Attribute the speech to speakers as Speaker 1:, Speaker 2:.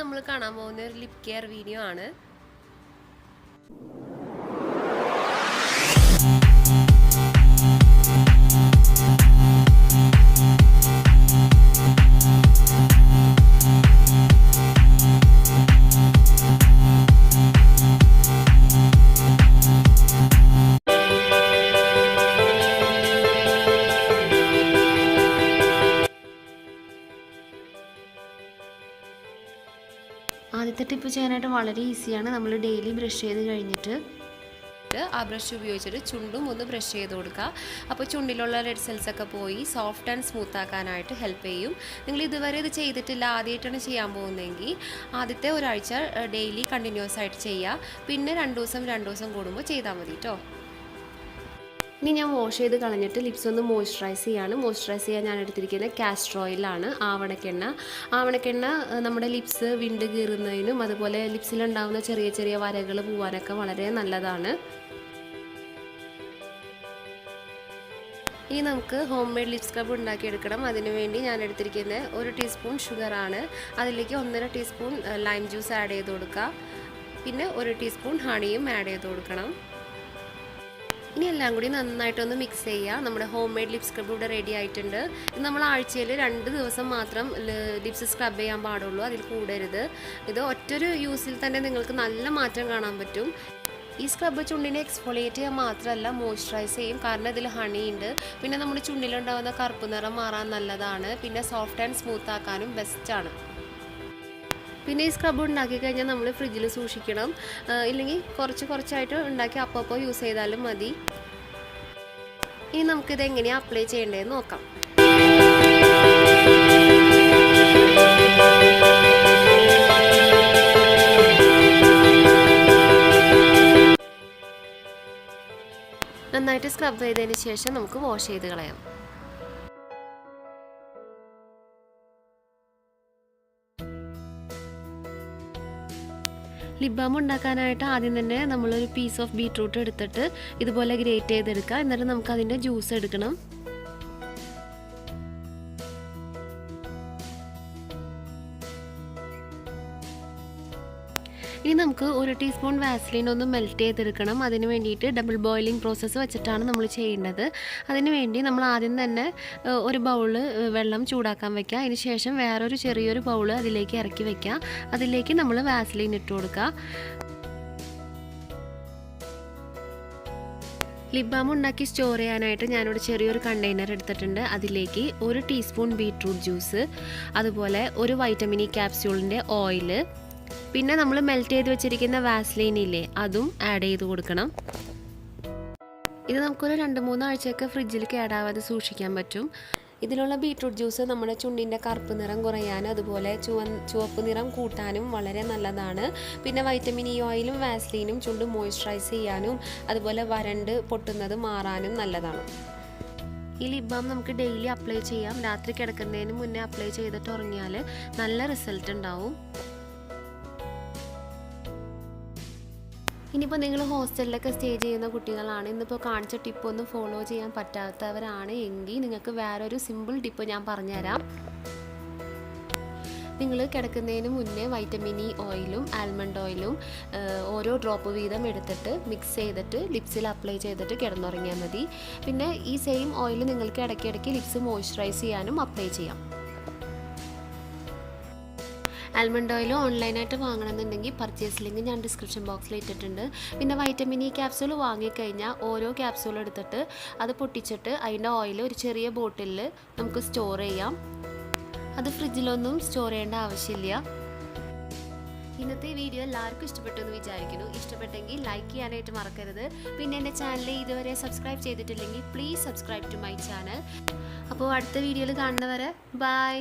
Speaker 1: നമ്മൾ കാണാൻ പോകുന്ന ഒരു ലിപ് കെയർ വീഡിയോ ആണ്.
Speaker 2: ആദ്യത്തെ ടിപ്പ് ചെയ്യാനായിട്ട് വളരെ ഈസിയാണ്. നമ്മൾ ഡെയിലി ബ്രഷ് ചെയ്ത് കഴിഞ്ഞിട്ട്
Speaker 1: ആ ബ്രഷ് ഉപയോഗിച്ചിട്ട് ചുണ്ടും ഒന്ന് ബ്രഷ് ചെയ്ത് കൊടുക്കുക. അപ്പോൾ ചുണ്ടിലുള്ള റെഡ് സെൽസ് ഒക്കെ പോയി സോഫ്റ്റ് ആൻഡ് സ്മൂത്ത് ആക്കാനായിട്ട് ഹെൽപ്പ് ചെയ്യും. നിങ്ങൾ ഇതുവരെ ഇത് ചെയ്തിട്ടില്ല, ആദ്യമായിട്ടാണ് ചെയ്യാൻ പോകുന്നതെങ്കിൽ ആദ്യത്തെ ഒരാഴ്ച ഡെയിലി കണ്ടിന്യൂസ് ആയിട്ട് ചെയ്യുക. പിന്നെ 2 ദിവസം കൂടുമ്പോൾ ചെയ്താൽ മതി കേട്ടോ.
Speaker 2: ഇനി ഞാൻ വാഷ് ചെയ്ത് കളഞ്ഞിട്ട് ലിപ്സ് ഒന്ന് മോയ്സ്ചറൈസ് ചെയ്യാണ്. മോയ്സ്ചറൈസ് ചെയ്യാൻ ഞാൻ എടുത്തിരിക്കുന്നത് കാസ്റ്റർ ഓയിലാണ്, ആവണക്കെണ്ണ നമ്മുടെ ലിപ്സ് വിണ്ട് കീറുന്നതിനും അതുപോലെ ലിപ്സിലുണ്ടാകുന്ന ചെറിയ ചെറിയ വരകൾ പോവാനൊക്കെ വളരെ നല്ലതാണ്.
Speaker 1: ഇനി നമുക്ക് ഹോം മെയ്ഡ് ലിപ് സ്ക്രബ് ഉണ്ടാക്കിയെടുക്കണം. അതിനുവേണ്ടി ഞാൻ എടുത്തിരിക്കുന്നത് 1 ടീസ്പൂൺ ഷുഗറാണ്. അതിലേക്ക് 1.5 ടീസ്പൂൺ ലൈം ജ്യൂസ് ആഡ് ചെയ്ത് കൊടുക്കുക. പിന്നെ 1 ടീസ്പൂൺ ഹണിയും ആഡ് ചെയ്ത് കൊടുക്കണം. ഇനി എല്ലാം കൂടി നന്നായിട്ടൊന്ന് മിക്സ് ചെയ്യുക. നമ്മുടെ ഹോം മെയ്ഡ് ലിപ് സ്ക്രബ് ഇവിടെ റെഡി ആയിട്ടുണ്ട്. ഇത് നമ്മൾ ആഴ്ചയിൽ 2 ദിവസം മാത്രം ലിപ്സ് സ്ക്രബ് ചെയ്യാൻ പാടുള്ളൂ, അതിൽ കൂടരുത്. ഇത് ഒറ്റൊരു യൂസിൽ തന്നെ നിങ്ങൾക്ക് നല്ല മാറ്റം കാണാൻ പറ്റും. ഈ സ്ക്രബ് ചുണ്ടിനെ എക്സ്ഫോളിയേറ്റ് ചെയ്യാൻ മാത്രമല്ല മോയ്സ്ചറൈസ് ചെയ്യും, കാരണം ഇതിൽ ഹണി ഉണ്ട്. പിന്നെ നമ്മുടെ ചുണ്ടിലുണ്ടാകുന്ന കറുപ്പ് നിറം മാറാൻ നല്ലതാണ്. പിന്നെ സോഫ്റ്റ് ആൻഡ് സ്മൂത്ത് ആക്കാനും ബെസ്റ്റാണ്. പിന്നെ ഈ സ്ക്രബ് ഉണ്ടാക്കി കഴിഞ്ഞാൽ നമ്മൾ ഫ്രിഡ്ജിൽ സൂക്ഷിക്കണം, ഇല്ലെങ്കിൽ കുറച്ചായിട്ട് ഉണ്ടാക്കി അപ്പോൾ യൂസ് ചെയ്താലും മതി. ഇനി നമുക്കിത് എങ്ങനെയാണ് അപ്ലൈ ചെയ്യേണ്ടതെന്ന് നോക്കാം. നന്നായിട്ട് സ്ക്രബ് ചെയ്തതിന് ശേഷം നമുക്ക് വാഷ് ചെയ്ത് കളയാം. ലിപ് ബാം ഉണ്ടാക്കാനായിട്ട് ആദ്യം തന്നെ നമ്മളൊരു പീസ് ഓഫ് ബീട്രൂട്ട് എടുത്തിട്ട് ഇതുപോലെ ഗ്രേറ്റ് ചെയ്തെടുക്കുക. എന്നിട്ട് നമുക്ക് അതിൻ്റെ ജ്യൂസ് എടുക്കണം. ഇനി നമുക്ക് 1 ടീസ്പൂൺ വാസ്ലിൻ ഒന്ന് മെൽറ്റ് ചെയ്തെടുക്കണം. അതിന് വേണ്ടിയിട്ട് ഡബിൾ ബോയിലിംഗ് പ്രോസസ്സ് വെച്ചിട്ടാണ് നമ്മൾ ചെയ്യേണ്ടത്. അതിന് വേണ്ടി നമ്മൾ ആദ്യം തന്നെ ഒരു ബൗള് വെള്ളം ചൂടാക്കാൻ വെക്കുക. അതിന് ശേഷം വേറൊരു ചെറിയൊരു ബൗള് അതിലേക്ക് ഇറക്കി വെക്കുക. അതിലേക്ക് നമ്മൾ വാസ്ലിൻ ഇട്ട് കൊടുക്കുക. ലിപ് ബാം ഉണ്ടാക്കി സ്റ്റോർ ചെയ്യാനായിട്ട് ഞാനിവിടെ ചെറിയൊരു കണ്ടെയ്നർ എടുത്തിട്ടുണ്ട്. അതിലേക്ക് 1 ടീസ്പൂൺ ബീട്രൂട്ട് ജ്യൂസ്, അതുപോലെ ഒരു വൈറ്റമിൻ ഇ ക്യാപ്സ്യൂളിൻ്റെ ഓയില്, പിന്നെ നമ്മൾ മെൽറ്റ് ചെയ്ത് വെച്ചിരിക്കുന്ന വാസ്ലൈൻ ഇല്ലേ, അതും ആഡ് ചെയ്ത് കൊടുക്കണം. ഇത് നമുക്കൊരു 2-3 ആഴ്ചയൊക്കെ ഫ്രിഡ്ജിൽ കേടാവാതെ സൂക്ഷിക്കാൻ പറ്റും. ഇതിലുള്ള ബീട്രൂട്ട് ജ്യൂസ് നമ്മുടെ ചുണ്ടിൻ്റെ കറുപ്പ് നിറം കുറയാനും അതുപോലെ ചുവപ്പ് നിറം കൂട്ടാനും വളരെ നല്ലതാണ്. പിന്നെ വൈറ്റമിൻ ഇ ഓയിലും വാസ്ലൈനും ചുണ്ട് മോയ്സ്ചറൈസ് ചെയ്യാനും അതുപോലെ വരണ്ട് പൊട്ടുന്നത് മാറാനും നല്ലതാണ്. ഈ ലിപ് ബാം നമുക്ക് ഡെയിലി അപ്ലൈ ചെയ്യാം. രാത്രി കിടക്കുന്നതിന് മുന്നേ അപ്ലൈ ചെയ്തിട്ട് ഉറങ്ങിയാൽ നല്ല റിസൾട്ട് ഉണ്ടാവും. ഇനിയിപ്പോൾ നിങ്ങൾ ഹോസ്റ്റലിലൊക്കെ സ്റ്റേ ചെയ്യുന്ന കുട്ടികളാണ്, ഇന്നിപ്പോൾ കാണിച്ച ടിപ്പൊന്നും ഫോളോ ചെയ്യാൻ പറ്റാത്തവരാണ് എങ്കിൽ നിങ്ങൾക്ക് വേറൊരു സിമ്പിൾ ടിപ്പ് ഞാൻ പറഞ്ഞുതരാം. നിങ്ങൾ കിടക്കുന്നതിന് മുന്നേ വൈറ്റമിൻ ഇ ഓയിലും ആൽമണ്ട് ഓയിലും ഓരോ ഡ്രോപ്പ് വീതം എടുത്തിട്ട് മിക്സ് ചെയ്തിട്ട് ലിപ്സിൽ അപ്ലൈ ചെയ്തിട്ട് കിടന്നുറങ്ങിയാൽ മതി. പിന്നെ ഈ സെയിം ഓയിൽ നിങ്ങൾക്ക് ഇടയ്ക്കിടയ്ക്ക് ലിപ്സ് മോയ്സ്ചറൈസ് ചെയ്യാനും അപ്ലൈ ചെയ്യാം. ആൽമണ്ട് ഓയിൽ ഓൺലൈനായിട്ട് വാങ്ങണമെന്നുണ്ടെങ്കിൽ പർച്ചേസ് ലിങ്ക് ഞാൻ ഡിസ്ക്രിപ്ഷൻ ബോക്സിൽ ഇട്ടിട്ടുണ്ട്. പിന്നെ വൈറ്റമിൻ ഇ ക്യാപ്സ്യൂൾ വാങ്ങിക്കഴിഞ്ഞാൽ ഓരോ ക്യാപ്സ്യൂൾ എടുത്തിട്ട് അത് പൊട്ടിച്ചിട്ട് അതിൻ്റെ ഓയിൽ ഒരു ചെറിയ ബോട്ടിലിൽ നമുക്ക് സ്റ്റോർ ചെയ്യാം. അത് ഫ്രിഡ്ജിലൊന്നും സ്റ്റോർ ചെയ്യേണ്ട ആവശ്യമില്ല. ഇന്നത്തെ വീഡിയോ എല്ലാവർക്കും ഇഷ്ടപ്പെട്ടു എന്ന് വിചാരിക്കുന്നു. ഇഷ്ടപ്പെട്ടെങ്കിൽ ലൈക്ക് ചെയ്യാനായിട്ട് മറക്കരുത്. പിന്നെ എൻ്റെ ചാനൽ ഇതുവരെ സബ്സ്ക്രൈബ് ചെയ്തിട്ടില്ലെങ്കിൽ please subscribe to my channel. അപ്പോൾ അടുത്ത വീഡിയോയിൽ കാണുന്നവരെ ബൈ.